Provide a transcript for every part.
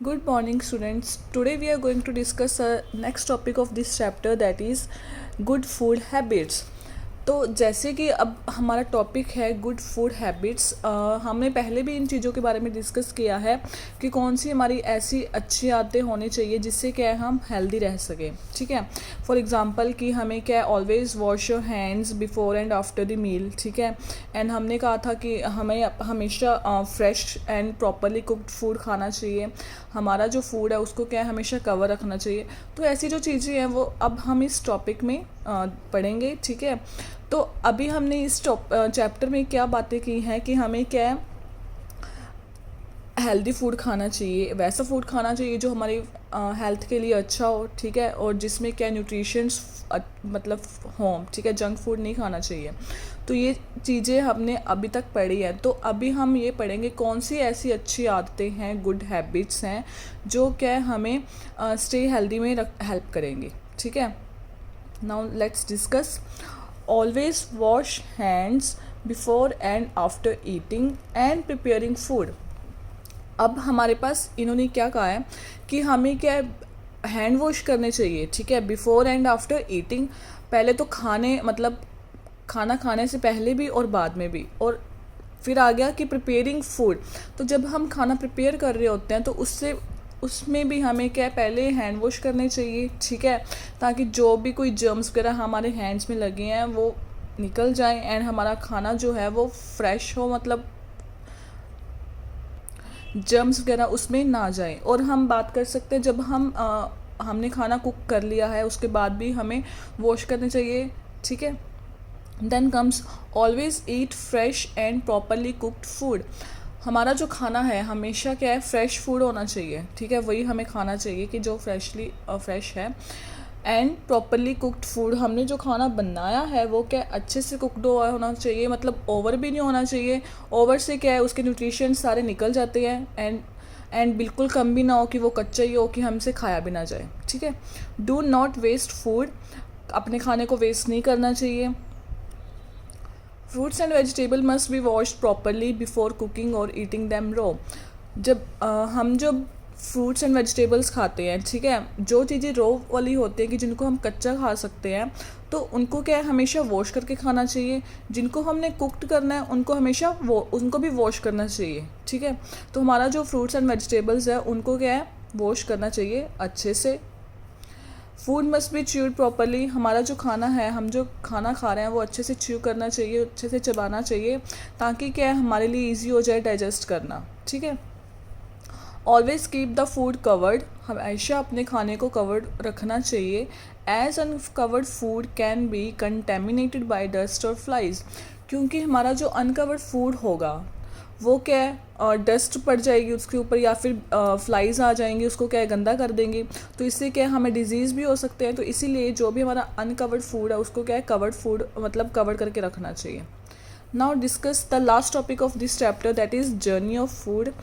Good morning, students. Today we are going to discuss next topic of this chapter, that is good food habits. तो जैसे कि अब हमारा topic है good food habits. हमने पहले भी इन चीज़ों के बारे में डिस्कस किया है कि कौन सी हमारी ऐसी अच्छी आदतें होनी चाहिए जिससे क्या है हम हेल्दी रह सकें। ठीक है, फॉर एग्जांपल कि हमें क्या है always wash your hands before and after the meal. ठीक है, एंड हमने कहा था कि हमें हमेशा fresh and properly cooked food खाना चाहिए। हमारा जो फूड है उसको क्या है हमेशा कवर रखना चाहिए। तो ऐसी जो चीज़ें हैं वो अब हम इस टॉपिक में पढ़ेंगे। ठीक है, तो अभी हमने इस चैप्टर में क्या बातें की हैं कि हमें क्या है हेल्दी फूड खाना चाहिए, वैसा फूड खाना चाहिए जो हमारी हेल्थ के लिए अच्छा हो। ठीक है, और जिसमें क्या न्यूट्रिशंस मतलब हो। ठीक है, जंक फूड नहीं खाना चाहिए। तो ये चीज़ें हमने अभी तक पढ़ी है। तो अभी हम ये पढ़ेंगे कौन सी ऐसी अच्छी आदतें हैं, गुड हैबिट्स हैं जो क्या है हमें स्टे हेल्दी में हेल्प करेंगे। ठीक है, now let's discuss. Always wash hands before and after eating and preparing food. अब हमारे पास इन्होंने क्या कहा है कि हमें क्या हैंड वॉश करने चाहिए। ठीक है, बिफोर एंड आफ्टर ईटिंग, पहले तो खाने मतलब खाना खाने से पहले भी और बाद में भी। और फिर आ गया कि प्रिपेयरिंग फूड, तो जब हम खाना प्रिपेयर कर रहे होते हैं तो उसमें भी हमें क्या पहले हैंड वॉश करने चाहिए। ठीक है, ताकि जो भी कोई जर्म्स वगैरह हमारे हैंड्स में लगे हैं वो निकल जाए एंड हमारा खाना जो है वो फ्रेश हो, मतलब जर्म्स वगैरह उसमें ना जाए। और हम बात कर सकते हैं जब हमने खाना कुक कर लिया है उसके बाद भी हमें वॉश करने चाहिए। ठीक है, then comes always eat fresh and properly cooked food. हमारा जो खाना है हमेशा क्या है फ्रेश फूड होना चाहिए। ठीक है, वही हमें खाना चाहिए कि जो फ्रेश है। एंड प्रॉपरली कुक्ड फूड, हमने जो खाना बनाया है वो क्या अच्छे से कुक्ड होना चाहिए, मतलब ओवर भी नहीं होना चाहिए। ओवर से क्या है उसके न्यूट्रिशन सारे निकल जाते हैं। एंड बिल्कुल कम भी ना हो कि वो कच्चा ही हो कि हमसे खाया भी ना जाए। ठीक है, डू नॉट वेस्ट फूड, अपने खाने को वेस्ट नहीं करना चाहिए। Fruits and vegetable must be washed properly before cooking और ईटिंग दैम रो। जब फ्रूट्स एंड वेजिटेबल्स खाते हैं, ठीक है, जो चीज़ें रो वाली होती हैं कि जिनको हम कच्चा खा सकते हैं तो उनको क्या है हमेशा वॉश करके खाना चाहिए। जिनको हमने कुक्ड करना है उनको हमेशा उनको भी वॉश करना चाहिए। ठीक है, तो हमारा जो फ्रूट्स एंड वेजिटेबल्स है उनको क्या है वॉश करना चाहिए अच्छे से। Food must be chewed properly, हमारा जो खाना है हम जो खाना खा रहे हैं वो अच्छे से च्यू करना चाहिए, अच्छे से चबाना चाहिए, ताकि क्या है हमारे लिए ईजी हो जाए डाइजेस्ट करना। ठीक है, always keep the food covered, हमेशा अपने खाने को कवर्ड रखना चाहिए। As uncovered food can be contaminated by dust और फ्लाइज, क्योंकि हमारा जो अनकवर्ड फूड होगा वो क्या है डस्ट पड़ जाएगी उसके ऊपर या फिर फ्लाइज आ जाएंगी, उसको क्या है गंदा कर देंगी। तो इससे क्या है हमें डिजीज़ भी हो सकते हैं। तो इसीलिए जो भी हमारा अनकवर्ड फूड है उसको क्या है कवर्ड फूड मतलब कवर करके रखना चाहिए। Now discuss the last topic of this chapter, that is journey of food.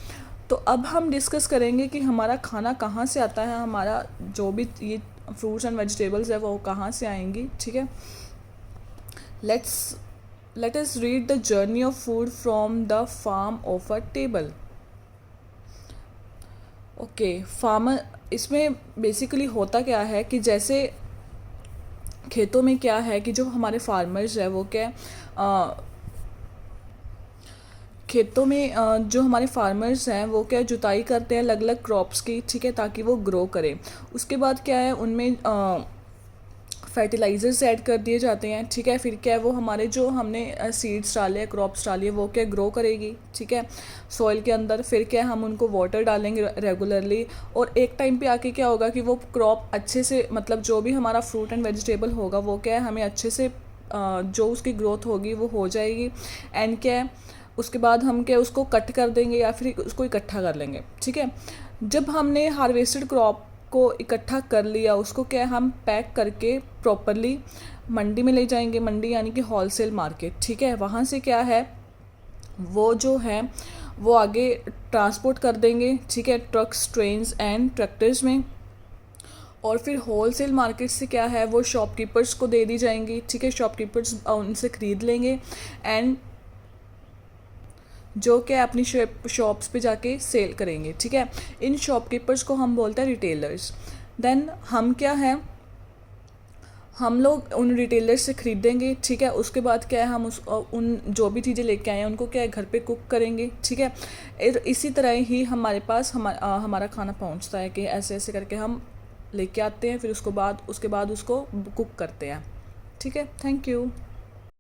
तो अब हम डिस्कस करेंगे कि हमारा खाना कहाँ से आता है, हमारा जो भी ये फ्रूट्स एंड वेजिटेबल्स है वो कहाँ से आएंगी। ठीक है, let us read the journey of food from the farm of a table. Okay, farmer, इसमें बेसिकली होता क्या है कि जैसे खेतों में क्या है कि जो हमारे फार्मर्स है वो क्या खेतों में जो हमारे फार्मर्स हैं वो क्या जुताई करते हैं अलग अलग क्रॉप्स की। ठीक है, ताकि वो ग्रो करें। उसके बाद क्या है उनमें फर्टिलाइज़र्स ऐड कर दिए जाते हैं। ठीक है, फिर क्या है वो हमारे जो हमने सीड्स डाले हैं क्रॉप्स डाली है वो क्या ग्रो करेगी। ठीक है, सॉइल के अंदर। फिर क्या हम उनको वाटर डालेंगे रेगुलरली, और एक टाइम पे आके क्या होगा कि वो क्रॉप अच्छे से मतलब जो भी हमारा फ्रूट एंड वेजिटेबल होगा वो क्या है हमें अच्छे से जो उसकी ग्रोथ होगी वो हो जाएगी। एंड क्या है उसके बाद हम क्या उसको कट कर देंगे या फिर उसको इकट्ठा कर लेंगे। ठीक है, जब हमने हार्वेस्टेड क्रॉप को इकट्ठा कर लिया उसको क्या हम पैक करके प्रॉपरली मंडी में ले जाएंगे। मंडी यानी कि होलसेल मार्केट। ठीक है, वहाँ से क्या है वो जो है वो आगे ट्रांसपोर्ट कर देंगे। ठीक है, ट्रक्स, ट्रेन्स एंड ट्रैक्टर्स में। और फिर होलसेल मार्केट से क्या है वो शॉपकीपर्स को दे दी जाएंगी। ठीक है, शॉपकीपर्स उनसे ख़रीद लेंगे एंड जो कि अपनी शॉप्स पे जाके सेल करेंगे, ठीक है। इन शॉपकीपर्स को हम बोलते हैं रिटेलर्स। देन हम क्या है, हम लोग उन रिटेलर से ख़रीदेंगे, ठीक है। उसके बाद क्या है, हम उन जो भी चीज़ें लेके आए हैं उनको क्या है घर पे कुक करेंगे, ठीक है। इसी तरह ही हमारे पास हमारा खाना पहुंचता है कि ऐसे ऐसे करके हम लेके आते हैं, फिर उसके बाद उसको कुक करते हैं, ठीक है। Thank you.